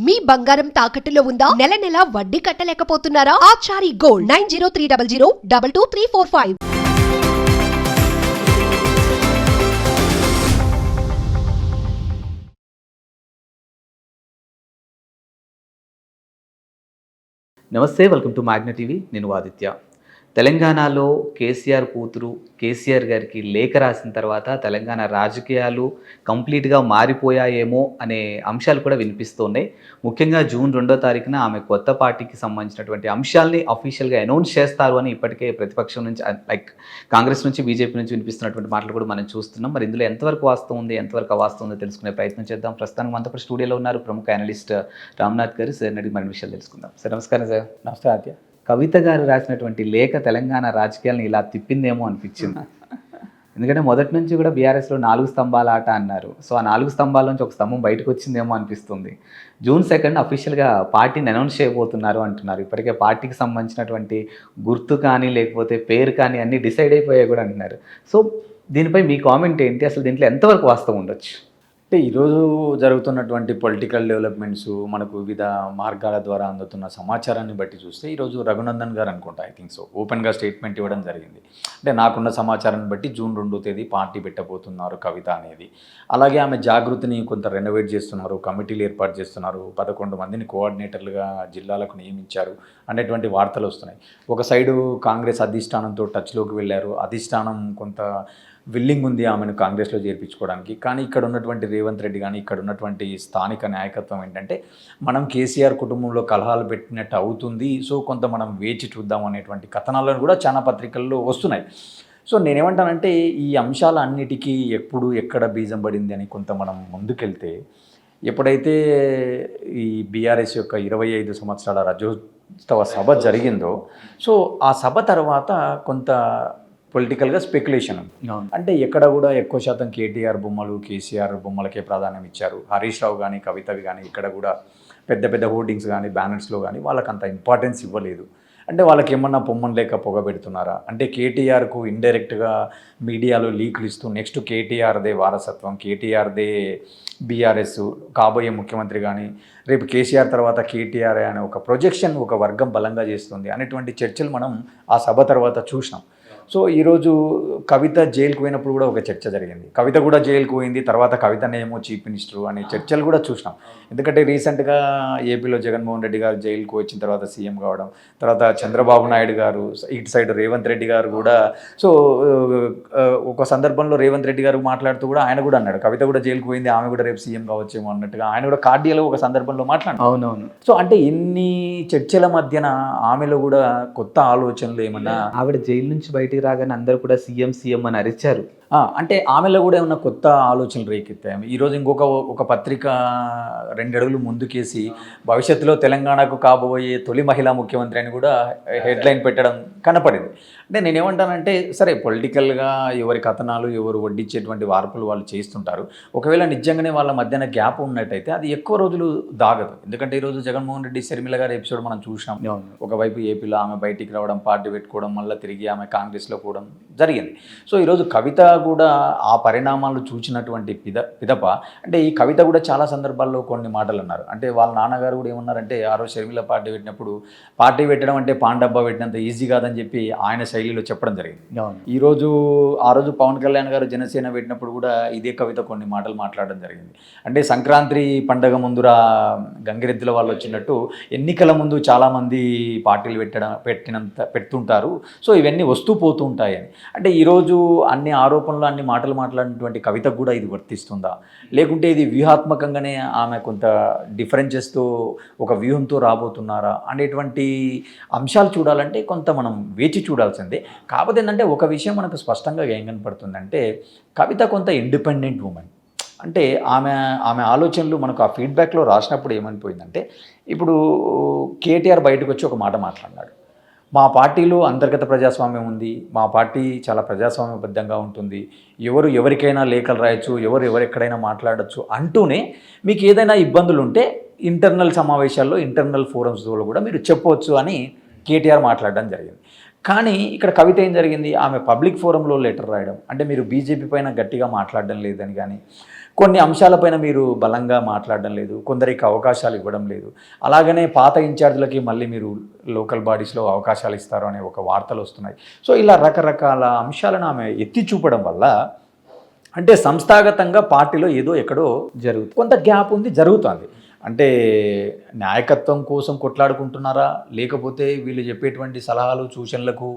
మీ బంగారం తాకట్టులో ఉందా? నెల నెల వడ్డీ కట్టలేకపోతున్నారా? ఆచారి గోల్డ్ 9030022345. నమస్తే, వెల్కమ్ టు మ్యాగ్నా టీవీ. నేను ఆదిత్య. తెలంగాణలో కేసీఆర్ కూతురు కేసీఆర్ గారికి లేఖ రాసిన తర్వాత తెలంగాణ రాజకీయాలు కంప్లీట్గా మారిపోయాయేమో అనే అంశాలు కూడా వినిపిస్తున్నాయి. ముఖ్యంగా జూన్ 2వ తారీఖున ఆమె కొత్త పార్టీకి సంబంధించినటువంటి అంశాలని అఫీషియల్గా అనౌన్స్ చేస్తారు అని ఇప్పటికే ప్రతిపక్షం నుంచి లైక్ కాంగ్రెస్ నుంచి బీజేపీ నుంచి వినిపిస్తున్నటువంటి మాటలు కూడా మనం చూస్తున్నాం. మరి ఇందులో ఎంతవరకు వాస్తవం ఉంది, ఎంతవరకు అవాస్తవం ఉందో తెలుసుకునే ప్రయత్నం చేద్దాం. ప్రస్తుతానికి మనతో పాటు స్టూడియోలో ఉన్నారు ప్రముఖ అనలిస్ట్ రామ్నాథ్ గారు. సార్ అడిగి మరిన్ని విషయాలు తెలుసుకుందాం. సార్ నమస్కారం. సార్ నమస్తే ఆద్య. కవిత గారు రాసినటువంటి లేఖ తెలంగాణ రాజకీయాలను ఇలా తిప్పిందేమో అనిపించింది. ఎందుకంటే మొదటి నుంచి కూడా బీఆర్ఎస్లో 4 స్తంభాల ఆట అన్నారు. సో ఆ 4 స్తంభాల నుంచి ఒక స్తంభం బయటకు వచ్చిందేమో అనిపిస్తుంది. జూన్ 2 అఫీషియల్గా పార్టీని అనౌన్స్ చేయబోతున్నారు అంటున్నారు. ఇప్పటికే పార్టీకి సంబంధించినటువంటి గుర్తు కానీ లేకపోతే పేరు కానీ అన్నీ డిసైడ్ అయిపోయాయి కూడా అంటున్నారు. సో దీనిపై మీ కామెంట్ ఏంటి? అసలు దీంట్లో ఎంతవరకు వాస్తవం ఉండొచ్చు? అంటే ఈరోజు జరుగుతున్నటువంటి పొలిటికల్ డెవలప్మెంట్స్ మనకు వివిధ మార్గాల ద్వారా అందుతున్న సమాచారాన్ని బట్టి చూస్తే ఈరోజు రఘునందన్ గారు అనుకుంటా, ఐ థింక్ సో, ఓపెన్గా స్టేట్మెంట్ ఇవ్వడం జరిగింది. అంటే నాకున్న సమాచారాన్ని బట్టి జూన్ 2వ తేదీ పార్టీ పెట్టబోతున్నారు కవిత అనేది. అలాగే ఆమె జాగృతిని కొంత రెనోవేట్ చేస్తున్నారు, కమిటీలు ఏర్పాటు చేస్తున్నారు, 11 మందిని కోఆర్డినేటర్లుగా జిల్లాలకు నియమించారు అనేటువంటి వార్తలు వస్తున్నాయి. ఒక సైడు కాంగ్రెస్ అధిష్టానంతో టచ్లోకి వెళ్ళారు, అధిష్టానం కొంత విల్లింగ్ ఉంది ఆమెను కాంగ్రెస్లో చేర్పించుకోవడానికి. కానీ ఇక్కడ ఉన్నటువంటి రేవంత్ రెడ్డి కానీ ఇక్కడ ఉన్నటువంటి స్థానిక నాయకత్వం ఏంటంటే మనం కేసీఆర్ కుటుంబంలో కలహాలు పెట్టినట్టు అవుతుంది, సో కొంత మనం వేచి చూద్దాం అనేటువంటి కథనాలను కూడా చాలా పత్రికల్లో వస్తున్నాయి. సో నేనేమంటానంటే ఈ అంశాలన్నిటికీ ఎప్పుడు ఎక్కడ బీజం పడింది అని కొంత మనం ముందుకెళ్తే, ఎప్పుడైతే ఈ బీఆర్ఎస్ యొక్క 25 సంవత్సరాల రజోత్సవ సభ జరిగిందో, సో ఆ సభ తర్వాత కొంత పొలిటికల్గా స్పెక్యులేషన్ అంటే ఎక్కడ కూడా ఎక్కువ శాతం కేటీఆర్ బొమ్మలు కేసీఆర్ బొమ్మలకే ప్రాధాన్యం ఇచ్చారు. హరీష్ రావు కానీ కవితవి కానీ ఇక్కడ కూడా పెద్ద పెద్ద హోర్డింగ్స్ కానీ బ్యానర్స్లో కానీ వాళ్ళకి అంత ఇంపార్టెన్స్ ఇవ్వలేదు. అంటే వాళ్ళకి ఏమన్నా పొమ్మని లేక పొగ పెడుతున్నారా అంటే కేటీఆర్కు ఇండైరెక్ట్గా మీడియాలో లీకులు ఇస్తూ నెక్స్ట్ కేటీఆర్దే వారసత్వం, కేటీఆర్దే బీఆర్ఎస్ కాబోయే ముఖ్యమంత్రి కానీ రేపు కేసీఆర్ తర్వాత కేటీఆర్ అనే ఒక ప్రొజెక్షన్ ఒక వర్గం బలంగా చేస్తుంది అనేటువంటి చర్చలు మనం ఆ సభ తర్వాత చూసినాం. సో ఈరోజు కవిత జైలుకు పోయినప్పుడు కూడా ఒక చర్చ జరిగింది. కవిత కూడా జైలుకు పోయింది, తర్వాత కవితనేమో చీఫ్ మినిస్టర్ అనే చర్చలు కూడా చూసినాం. ఎందుకంటే రీసెంట్గా ఏపీలో జగన్మోహన్ రెడ్డి గారు జైలుకు వచ్చిన తర్వాత సీఎం కావడం, తర్వాత చంద్రబాబు నాయుడు గారు, ఇటు సైడ్ రేవంత్ రెడ్డి గారు కూడా. సో ఒక సందర్భంలో రేవంత్ రెడ్డి గారు మాట్లాడుతూ కూడా ఆయన కూడా అన్నాడు కవిత కూడా జైలుకు పోయింది, ఆమె కూడా రేపు సీఎం కావచ్చేమో అన్నట్టుగా ఆయన కూడా కార్డియాలో ఒక సందర్భంలో మాట్లాడారు. అవునవును. సో అంటే ఇన్ని చర్చల మధ్యన ఆమెలో కూడా కొత్త ఆలోచనలు ఏమన్నా, ఆవిడ జైలు నుంచి బయటికి రాగానే అందరూ కూడా సీఎం సీఎం అని అరిచారు. అంటే ఆమెలో కూడా ఏమన్నా కొత్త ఆలోచనలు రేకెత్తాయి. ఈరోజు ఒక పత్రిక 2 అడుగులు ముందుకేసి భవిష్యత్తులో తెలంగాణకు కాబోయే తొలి మహిళా ముఖ్యమంత్రి అని కూడా హెడ్లైన్ పెట్టడం కనపడింది. అంటే నేనేమంటానంటే సరే పొలిటికల్గా ఎవరి కథనాలు ఎవరు వడ్డించేటువంటి వార్పులు వాళ్ళు చేస్తుంటారు. ఒకవేళ నిజంగానే వాళ్ళ మధ్యన గ్యాప్ ఉన్నట్టయితే అది ఎక్కువ రోజులు దాగదు. ఎందుకంటే ఈరోజు జగన్మోహన్ రెడ్డి షర్మిల గారి ఎపిసోడ్ మనం చూసినాం. ఒకవైపు ఏపీలో ఆమె బయటికి రావడం, పార్టీ పెట్టుకోవడం, మళ్ళీ తిరిగి ఆమె కాంగ్రెస్లో పోవడం జరిగింది. సో ఈరోజు కవిత కూడా ఆ పరిణామాలు చూసినటువంటి పిదప అంటే ఈ కవిత కూడా చాలా సందర్భాల్లో కొన్ని మాటలు అన్నారు. అంటే వాళ్ళ నాన్నగారు కూడా ఏమన్నారంటే ఆ రోజు షర్మిల పార్టీ పెట్టినప్పుడు పార్టీ పెట్టడం అంటే పాన్ డబ్బా పెట్టినంత ఈజీ కాదని చెప్పి ఆయన శైలిలో చెప్పడం జరిగింది. ఆ రోజు పవన్ కళ్యాణ్ గారు జనసేన పెట్టినప్పుడు కూడా ఇదే కవిత కొన్ని మాటలు మాట్లాడడం జరిగింది. అంటే సంక్రాంతి పండగ ముందురా గంగిరెద్దుల వాళ్ళు వచ్చినట్టు ఎన్నికల ముందు చాలామంది పార్టీలు పెడుతుంటారు, సో ఇవన్నీ వస్తూ పోతూ ఉంటాయని. అంటే ఈరోజు అన్ని ఆరోపణలు అన్ని మాటలు మాట్లాడినటువంటి కవితకు కూడా ఇది వర్తిస్తుందా, లేకుంటే ఇది వ్యూహాత్మకంగానే ఆమె కొంత డిఫరెన్సెస్తో ఒక వ్యూహంతో రాబోతున్నారా అనేటువంటి అంశాలు చూడాలంటే కొంత మనం వేచి చూడాల్సిందే. కాకపోతే ఏంటంటే ఒక విషయం మనకు స్పష్టంగా ఏం కనపడుతుందంటే కవిత కొంత ఇండిపెండెంట్ ఉమెన్. అంటే ఆమె ఆలోచనలు మనకు ఆ ఫీడ్బ్యాక్లో రాసినప్పుడు ఏమైపోయిందంటే, ఇప్పుడు కేటీఆర్ బయటకు వచ్చి ఒక మాట మాట్లాడినాడు, మా పార్టీలో అంతర్గత ప్రజాస్వామ్యం ఉంది, మా పార్టీ చాలా ప్రజాస్వామ్యబద్ధంగా ఉంటుంది, ఎవరికైనా లేఖలు రాయొచ్చు, ఎవరెక్కడైనా మాట్లాడచ్చు అంటూనే మీకు ఏదైనా ఇబ్బందులు ఉంటే ఇంటర్నల్ సమావేశాల్లో ఇంటర్నల్ ఫోరమ్స్లో కూడా మీరు చెప్పవచ్చు అని కేటీఆర్ మాట్లాడడం జరిగింది. కానీ ఇక్కడ కవిత ఏం జరిగింది, ఆమె పబ్లిక్ ఫోరంలో లెటర్ రాయడం, అంటే మీరు బీజేపీ పైన గట్టిగా మాట్లాడడం లేదని కానీ కొన్ని అంశాలపైన మీరు బలంగా మాట్లాడడం లేదు, కొందరికి అవకాశాలు ఇవ్వడం లేదు. అలాగనే పాత ఇన్ఛార్జీలకి మళ్ళీ మీరు లోకల్ బాడీస్లో అవకాశాలు ఇస్తారు అనే ఒక వార్తలు వస్తున్నాయి. సో ఇలా రకరకాల అంశాలను ఆమె ఎత్తి చూపడం వల్ల అంటే సంస్థాగతంగా పార్టీలో ఏదో ఎక్కడో జరుగుతుంది. కొంత గ్యాప్ ఉంది, జరుగుతుంది. అంటే నాయకత్వం కోసం కొట్లాడుకుంటున్నారా, లేకపోతే వీళ్ళు చెప్పేటువంటి సలహాలు సూచనలకు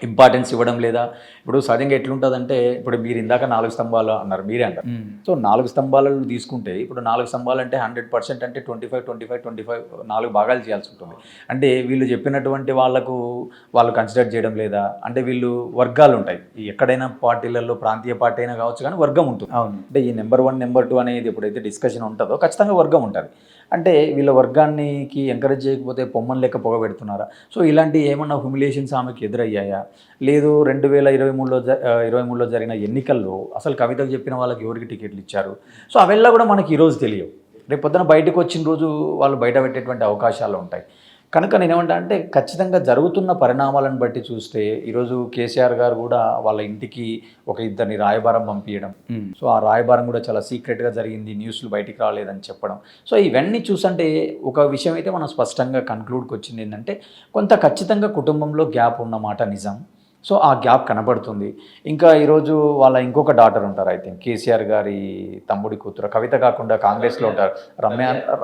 ఇంపార్టెన్స్ ఇవ్వడం లేదా? ఇప్పుడు సహజంగా ఎట్లుంటుందంటే, ఇప్పుడు మీరు ఇందాక 4 స్తంభాలు అన్నారు, మీరే అన్నారు. సో 4 స్తంభాలను తీసుకుంటే ఇప్పుడు 4 స్తంభాలు అంటే 100% అంటే 25 4 భాగాలు చేయాల్సి ఉంటుంది. అంటే వీళ్ళు చెప్పినటువంటి వాళ్ళు కన్సిడర్ చేయడం లేదా? అంటే వీళ్ళు వర్గాలు ఉంటాయి, ఎక్కడైనా పార్టీలలో ప్రాంతీయ పార్టీ అయినా కావచ్చు కానీ వర్గం ఉంటుంది. అవును. అంటే ఈ నెంబర్ 1 నెంబర్ 2 అనేది ఎప్పుడైతే డిస్కషన్ ఉంటుందో ఖచ్చితంగా వర్గం ఉంటుంది. అంటే వీళ్ళ వర్గానికి ఎంకరేజ్ చేయకపోతే పొమ్మని లెక్క పొగబెడుతున్నారా? సో ఇలాంటి ఏమన్నా హ్యూమిలియేషన్స్ ఆమెకి ఎదురయ్యాయా? లేదు 2023లో జరిగిన ఎన్నికల్లో అసలు కవితకు చెప్పిన వాళ్ళకి ఎవరికి టికెట్లు ఇచ్చారు? సో అవెల్లా కూడా మనకి ఈరోజు తెలియవు. రేపు పొద్దున బయటకు వచ్చిన రోజు వాళ్ళు బయట పెట్టేటువంటి అవకాశాలు ఉంటాయి. కనుక నేనేమంటా అంటే ఖచ్చితంగా జరుగుతున్న పరిణామాలను బట్టి చూస్తే ఈరోజు కేసీఆర్ గారు కూడా వాళ్ళ ఇంటికి ఒక 2 రాయబారం పంపించడం. సో ఆ రాయబారం కూడా చాలా సీక్రెట్గా జరిగింది, న్యూస్లు బయటికి రాలేదని చెప్పడం. సో ఇవన్నీ చూసంటే ఒక విషయం అయితే మనం స్పష్టంగా కన్క్లూడ్కి వచ్చింది ఏంటంటే, కొంత ఖచ్చితంగా కుటుంబంలో గ్యాప్ ఉన్నమాట నిజం. సో ఆ గ్యాప్ కనబడుతుంది. ఇంకా ఈరోజు వాళ్ళ ఇంకొక డాటర్ ఉంటారు, ఐ థింక్ కేసీఆర్ గారి తమ్ముడి కూతురు, కవిత కాకుండా కాంగ్రెస్లో ఉంటారు,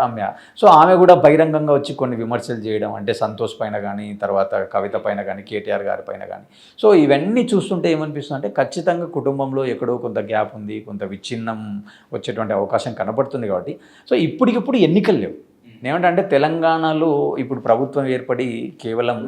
రమ్య. సో ఆమె కూడా బహిరంగంగా వచ్చి కొన్ని విమర్శలు చేయడం, అంటే సంతోష్ పైన కానీ, తర్వాత కవిత పైన కానీ, కేటీఆర్ గారి పైన కానీ. సో ఇవన్నీ చూస్తుంటే ఏమనిపిస్తుంది అంటే ఖచ్చితంగా కుటుంబంలో ఎక్కడో కొంత గ్యాప్ ఉంది, కొంత విచ్ఛిన్నం వచ్చేటువంటి అవకాశం కనబడుతుంది. కాబట్టి సో ఇప్పటికిప్పుడు ఎన్నికలు లేవు. ఏమంటే తెలంగాణలో ఇప్పుడు ప్రభుత్వం ఏర్పడి కేవలం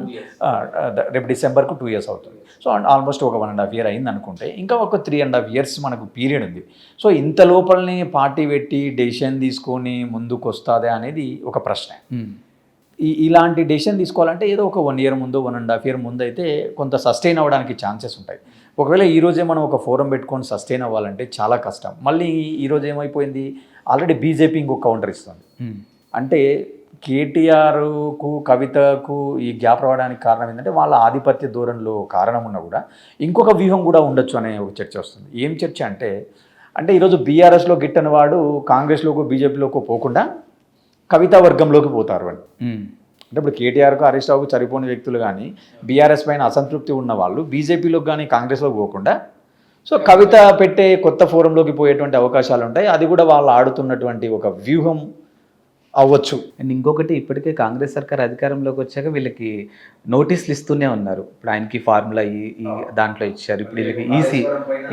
రేపు డిసెంబర్కు 2 years అవుతుంది. సో ఆల్మోస్ట్ ఒక 1.5 year అయింది అనుకుంటే, ఇంకా ఒక 3.5 years మనకు పీరియడ్ ఉంది. సో ఇంత లోపలనే పార్టీ పెట్టి డెసిషన్ తీసుకొని ముందుకు వస్తుందా అనేది ఒక ప్రశ్న. ఇలాంటి డెసిషన్ తీసుకోవాలంటే ఏదో ఒక 1 year ముందు, 1.5 year ముందు అయితే కొంత సస్టైన్ అవ్వడానికి ఛాన్సెస్ ఉంటాయి. ఒకవేళ ఈరోజే మనం ఒక ఫోరం పెట్టుకొని సస్టైన్ అవ్వాలంటే చాలా కష్టం. మళ్ళీ ఈరోజు ఏమైపోయింది, ఆల్రెడీ బీజేపీ ఇంకొక కౌంటర్ ఇస్తుంది. అంటే కేటీఆర్కు కవితకు ఈ గ్యాప్ రావడానికి కారణం ఏంటంటే వాళ్ళ ఆధిపత్య ధోరణిలో కారణం ఉన్నా కూడా ఇంకొక వ్యూహం కూడా ఉండొచ్చు అనే ఒక చర్చ వస్తుంది. ఏం చర్చ అంటే ఈరోజు బీఆర్ఎస్లో గిట్టని వాడు కాంగ్రెస్లోకి బీజేపీలోకి పోకుండా కవితా వర్గంలోకి పోతారు అని. అంటే ఇప్పుడు కేటీఆర్కు హరీష్ రావుకు సరిపోని వ్యక్తులు కానీ, బీఆర్ఎస్ పైన అసంతృప్తి ఉన్న వాళ్ళు బీజేపీలోకి కానీ కాంగ్రెస్లోకి పోకుండా సో కవిత పెట్టే కొత్త ఫోరంలోకి పోయేటువంటి అవకాశాలు ఉంటాయి. అది కూడా వాళ్ళు ఆడుతున్నటువంటి ఒక వ్యూహం అవ్వచ్చు. అండ్ ఇంకొకటి, ఇప్పటికే కాంగ్రెస్ సర్కార్ అధికారంలోకి వచ్చాక వీళ్ళకి నోటీసులు ఇస్తూనే ఉన్నారు. ఇప్పుడు ఆయనకి ఫార్ములా ఈ దాంట్లో ఇచ్చారు, ఇప్పుడు వీళ్ళకి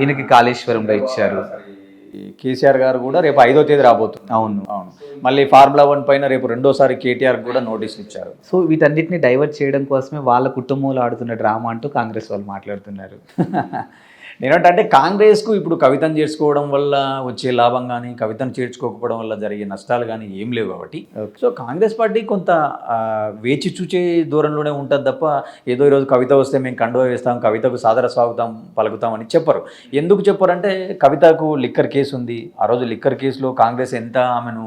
ఈయనకి కాళేశ్వరంలో ఇచ్చారు. కేసీఆర్ గారు కూడా రేపు 5వ తేదీ రాబోతుంది. అవును. మళ్ళీ ఫార్ములా 1 పైన రేపు 2వసారి కేటీఆర్ కూడా నోటీసులు ఇచ్చారు. సో వీటన్నిటిని డైవర్ట్ చేయడం కోసమే వాళ్ళ కుటుంబంలో ఆడుతున్న డ్రామా అంటూ కాంగ్రెస్ వాళ్ళు మాట్లాడుతున్నారు. నేనంటే కాంగ్రెస్కు ఇప్పుడు కవితను చేర్చుకోవడం వల్ల వచ్చే లాభం కానీ, కవితను చేర్చుకోకపోవడం వల్ల జరిగే నష్టాలు కానీ ఏం లేవు. కాబట్టి సో కాంగ్రెస్ పార్టీ కొంత వేచి చూచే దూరంలోనే ఉంటుంది తప్ప ఏదో ఈరోజు కవిత వస్తే మేము కండువా వేస్తాం, కవితకు సాదర స్వాగతం పలుకుతామని చెప్పరు. ఎందుకు చెప్పారంటే కవితకు లిక్కర్ కేసు ఉంది. ఆ రోజు లిక్కర్ కేసులో కాంగ్రెస్ ఎంత ఆమెను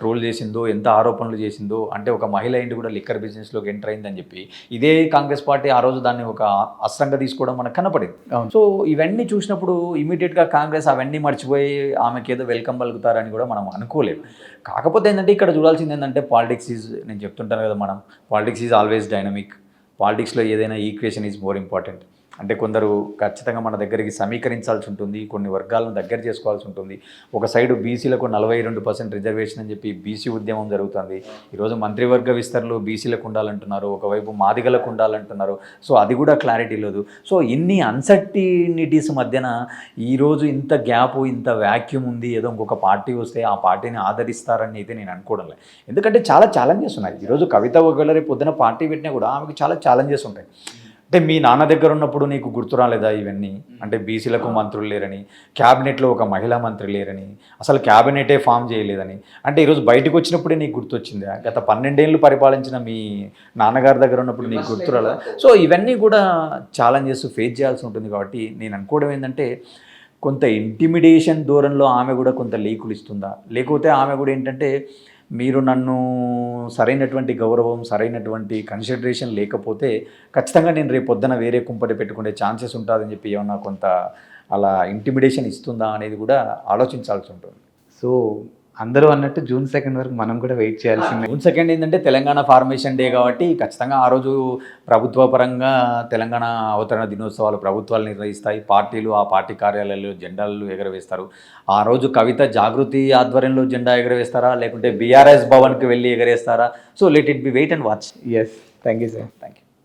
ట్రోల్ చేసిందో, ఎంత ఆరోపణలు చేసిందో, అంటే ఒక మహిళ ఇంటి కూడా లిక్కర్ బిజినెస్లోకి ఎంటర్ అయిందని చెప్పి ఇదే కాంగ్రెస్ పార్టీ ఆ రోజు దాన్ని ఒక అస్త్రంగా తీసుకోవడం మనకు కనపడింది. సో ఇవన్నీ చూసినప్పుడు ఇమీడియట్గా కాంగ్రెస్ అవన్నీ మర్చిపోయి ఆమెకి ఏదో వెల్కమ్ పలుకుతారని కూడా మనం అనుకోలేము. కాకపోతే ఏంటంటే ఇక్కడ చూడాల్సింది ఏంటంటే పాలిటిక్స్ నేను చెప్తుంటాను కదా, పాలిటిక్స్ ఈజ్ ఆల్వేస్ డైనమిక్. పాలిటిక్స్లో ఏదైనా ఈక్వేషన్ ఈజ్ మోర్ ఇంపార్టెంట్. అంటే కొందరు ఖచ్చితంగా మన దగ్గరికి సమీకరించాల్సి ఉంటుంది, కొన్ని వర్గాలను దగ్గర చేసుకోవాల్సి ఉంటుంది. ఒక సైడు బీసీలకు 42% రిజర్వేషన్ అని చెప్పి బీసీ ఉద్యమం జరుగుతుంది. ఈరోజు మంత్రివర్గ విస్తరణలు బీసీలకు ఉండాలంటున్నారు, ఒకవైపు మాదిగలకు ఉండాలంటున్నారు. సో అది కూడా క్లారిటీ లేదు. సో ఇన్ని అన్సర్టినిటీస్ మధ్యన ఈరోజు ఇంత గ్యాప్, ఇంత వ్యాక్యూమ్ ఉంది, ఏదో ఇంకొక పార్టీ వస్తే ఆ పార్టీని ఆదరిస్తారని అయితే నేను అనుకోవడం లేదు. ఎందుకంటే చాలా ఛాలెంజెస్ ఉన్నాయి. ఈరోజు కవిత ఒకవేళ రేపు పొద్దున పార్టీ పెట్టినా కూడా ఆమెకు చాలా ఛాలెంజెస్ ఉంటాయి. అంటే మీ నాన్న దగ్గర ఉన్నప్పుడు నీకు గుర్తు రాలేదా ఇవన్నీ? అంటే బీసీలకు మంత్రులు లేరని, క్యాబినెట్లో ఒక మహిళా మంత్రి లేరని, అసలు క్యాబినెటే ఫామ్ చేయలేదని. అంటే ఈరోజు బయటకు వచ్చినప్పుడే నీకు గుర్తొచ్చిందా? గత 12 ఏళ్ళు పరిపాలించిన మీ నాన్నగారి దగ్గర ఉన్నప్పుడు నీకు గుర్తు రాలేదా? సో ఇవన్నీ కూడా ఛాలెంజెస్ ఫేస్ చేయాల్సి ఉంటుంది. కాబట్టి నేను అనుకోవడం ఏంటంటే కొంత ఇంటిమిడేషన్ ధోరణిలో ఆమె కూడా కొంత లీకులు ఇస్తుందా, లేకపోతే ఆమె కూడా ఏంటంటే మీరు నన్ను సరైనటువంటి గౌరవం, సరైనటువంటి కన్సిడరేషన్ లేకపోతే ఖచ్చితంగా నేను రేపు పొద్దున వేరే కుంపటి పెట్టుకునే ఛాన్సెస్ ఉంటుందని చెప్పి ఏమన్నా కొంత అలా ఇంటిమిడేషన్ ఇస్తుందా అనేది కూడా ఆలోచించాల్సి ఉంటుంది. సో అందరూ అన్నట్టు June 2 వరకు మనం కూడా వెయిట్ చేయాల్సిందే. జూన్ 2 ఏంటంటే తెలంగాణ ఫార్మేషన్ డే కాబట్టి ఖచ్చితంగా ఆ రోజు ప్రభుత్వ పరంగా తెలంగాణ అవతరణ దినోత్సవాలు ప్రభుత్వాలు నిర్వహిస్తాయి. పార్టీలు ఆ పార్టీ కార్యాలయాల్లో జెండాలు ఎగరవేస్తారు. ఆ రోజు కవిత జాగృతి ఆధ్వర్యంలో జెండా ఎగరవేస్తారా, లేకుంటే బీఆర్ఎస్ భవన్కి వెళ్ళి ఎగరేస్తారా? So let it be wait and watch. Yes, thank you sir. Thank you.